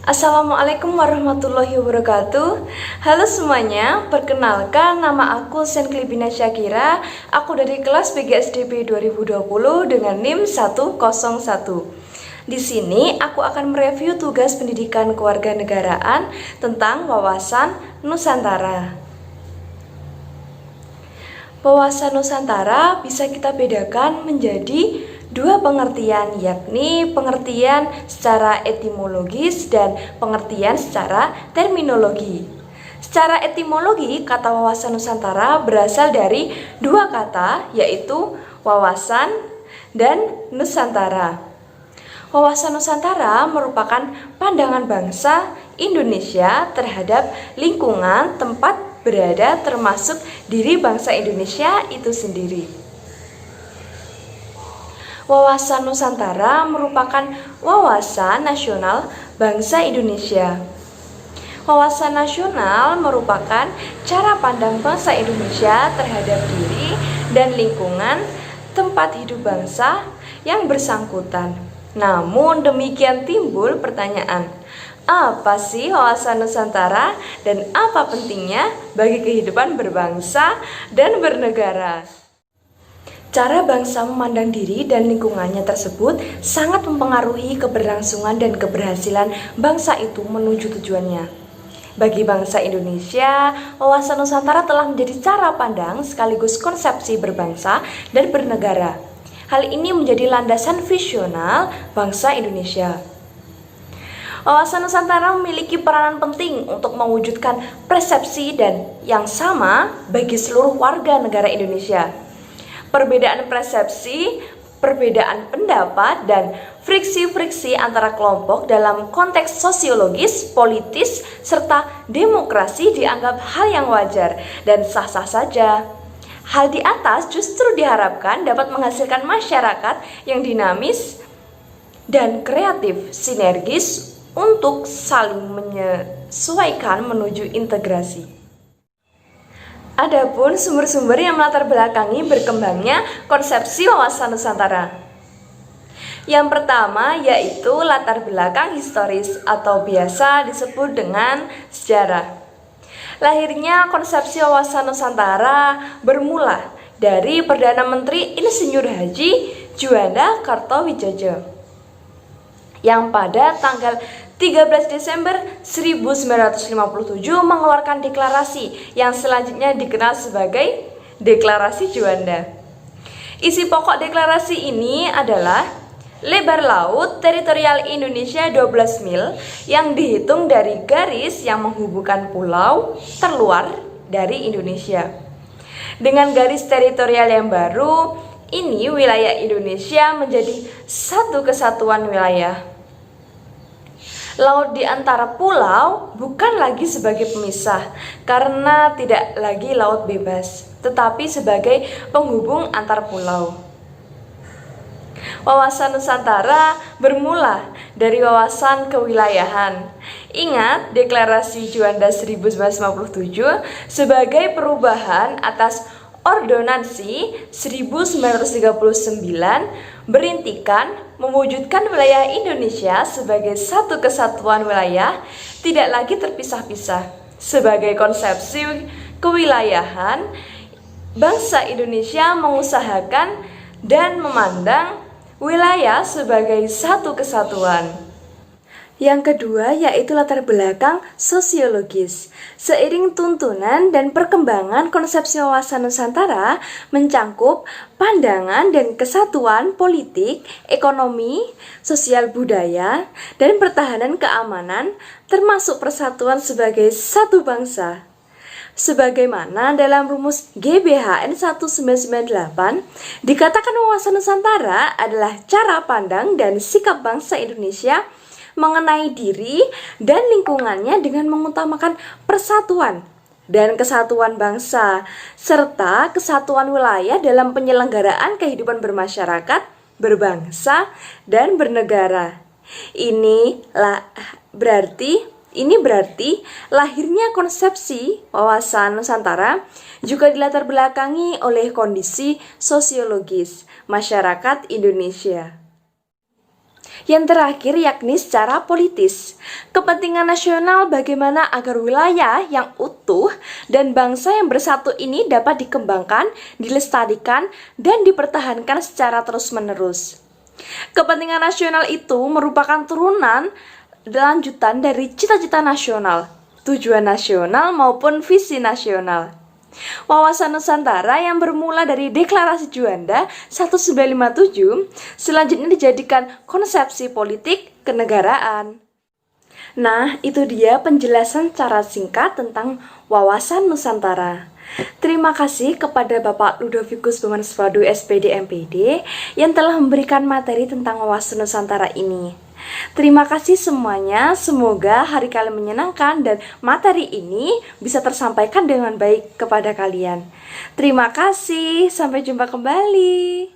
Assalamualaikum warahmatullahi wabarakatuh. Halo semuanya, perkenalkan nama aku Senklibina Syakira. Aku dari kelas PGSDB 2020 dengan NIM 101. Di sini aku akan mereview tugas pendidikan kewarganegaraan tentang wawasan Nusantara. Wawasan Nusantara bisa kita bedakan menjadi dua pengertian, yakni pengertian secara etimologis dan pengertian secara terminologi. Secara etimologi, kata wawasan Nusantara berasal dari dua kata, yaitu wawasan dan Nusantara. Wawasan Nusantara merupakan pandangan bangsa Indonesia terhadap lingkungan tempat berada, termasuk diri bangsa Indonesia itu sendiri. Wawasan Nusantara merupakan wawasan nasional bangsa Indonesia. Wawasan nasional merupakan cara pandang bangsa Indonesia terhadap diri dan lingkungan tempat hidup bangsa yang bersangkutan. Namun demikian timbul pertanyaan, apa sih wawasan Nusantara dan apa pentingnya bagi kehidupan berbangsa dan bernegara? Cara bangsa memandang diri dan lingkungannya tersebut sangat mempengaruhi keberlangsungan dan keberhasilan bangsa itu menuju tujuannya. Bagi bangsa Indonesia, wawasan Nusantara telah menjadi cara pandang sekaligus konsepsi berbangsa dan bernegara. Hal ini menjadi landasan visional bangsa Indonesia. Wawasan Nusantara memiliki peranan penting untuk mewujudkan persepsi dan yang sama bagi seluruh warga negara Indonesia. Perbedaan persepsi, perbedaan pendapat, dan friksi-friksi antara kelompok dalam konteks sosiologis, politis, serta demokrasi dianggap hal yang wajar dan sah-sah saja. Hal di atas justru diharapkan dapat menghasilkan masyarakat yang dinamis dan kreatif, sinergis untuk saling menyesuaikan menuju integrasi. Adapun sumber-sumber yang melatar belakangi berkembangnya konsepsi wawasan Nusantara. Yang pertama yaitu latar belakang historis atau biasa disebut dengan sejarah. Lahirnya konsepsi wawasan Nusantara bermula dari Perdana Menteri Insinyur Haji Juanda Kartowijojo yang pada tanggal 13 Desember 1957 mengeluarkan deklarasi yang selanjutnya dikenal sebagai Deklarasi Juanda. Isi pokok deklarasi ini adalah lebar laut teritorial Indonesia 12 mil yang dihitung dari garis yang menghubungkan pulau terluar dari Indonesia. Dengan garis teritorial yang baru, ini wilayah Indonesia menjadi satu kesatuan wilayah. Laut di antara pulau bukan lagi sebagai pemisah karena tidak lagi laut bebas, tetapi sebagai penghubung antar pulau. Wawasan Nusantara bermula dari wawasan kewilayahan. Ingat Deklarasi Juanda 1957 sebagai perubahan atas Ordonansi 1939 berintikan mewujudkan wilayah Indonesia sebagai satu kesatuan wilayah, tidak lagi terpisah-pisah. Sebagai konsepsi kewilayahan, bangsa Indonesia mengusahakan dan memandang wilayah sebagai satu kesatuan. Yang kedua yaitu latar belakang sosiologis. Seiring tuntunan dan perkembangan konsepsi wawasan Nusantara mencangkup pandangan dan kesatuan politik, ekonomi, sosial budaya, dan pertahanan keamanan termasuk persatuan sebagai satu bangsa. Sebagaimana dalam rumus GBHN 1998 dikatakan wawasan Nusantara adalah cara pandang dan sikap bangsa Indonesia mengenai diri dan lingkungannya dengan mengutamakan persatuan dan kesatuan bangsa serta kesatuan wilayah dalam penyelenggaraan kehidupan bermasyarakat, berbangsa, dan bernegara. Ini berarti lahirnya konsepsi wawasan Nusantara juga dilatar belakangi oleh kondisi sosiologis masyarakat Indonesia. Yang terakhir yakni secara politis. Kepentingan nasional bagaimana agar wilayah yang utuh dan bangsa yang bersatu ini dapat dikembangkan, dilestarikan, dan dipertahankan secara terus-menerus. Kepentingan nasional itu merupakan turunan lanjutan dari cita-cita nasional, tujuan nasional maupun visi nasional. Wawasan Nusantara yang bermula dari Deklarasi Juanda 1957 selanjutnya dijadikan konsepsi politik kenegaraan. Nah, itu dia penjelasan secara singkat tentang wawasan Nusantara. Terima kasih kepada Bapak Ludovicus Bumaneswadu SPD MPD yang telah memberikan materi tentang wawasan Nusantara ini. Terima kasih semuanya, semoga hari kalian menyenangkan dan materi ini bisa tersampaikan dengan baik kepada kalian. Terima kasih, sampai jumpa kembali.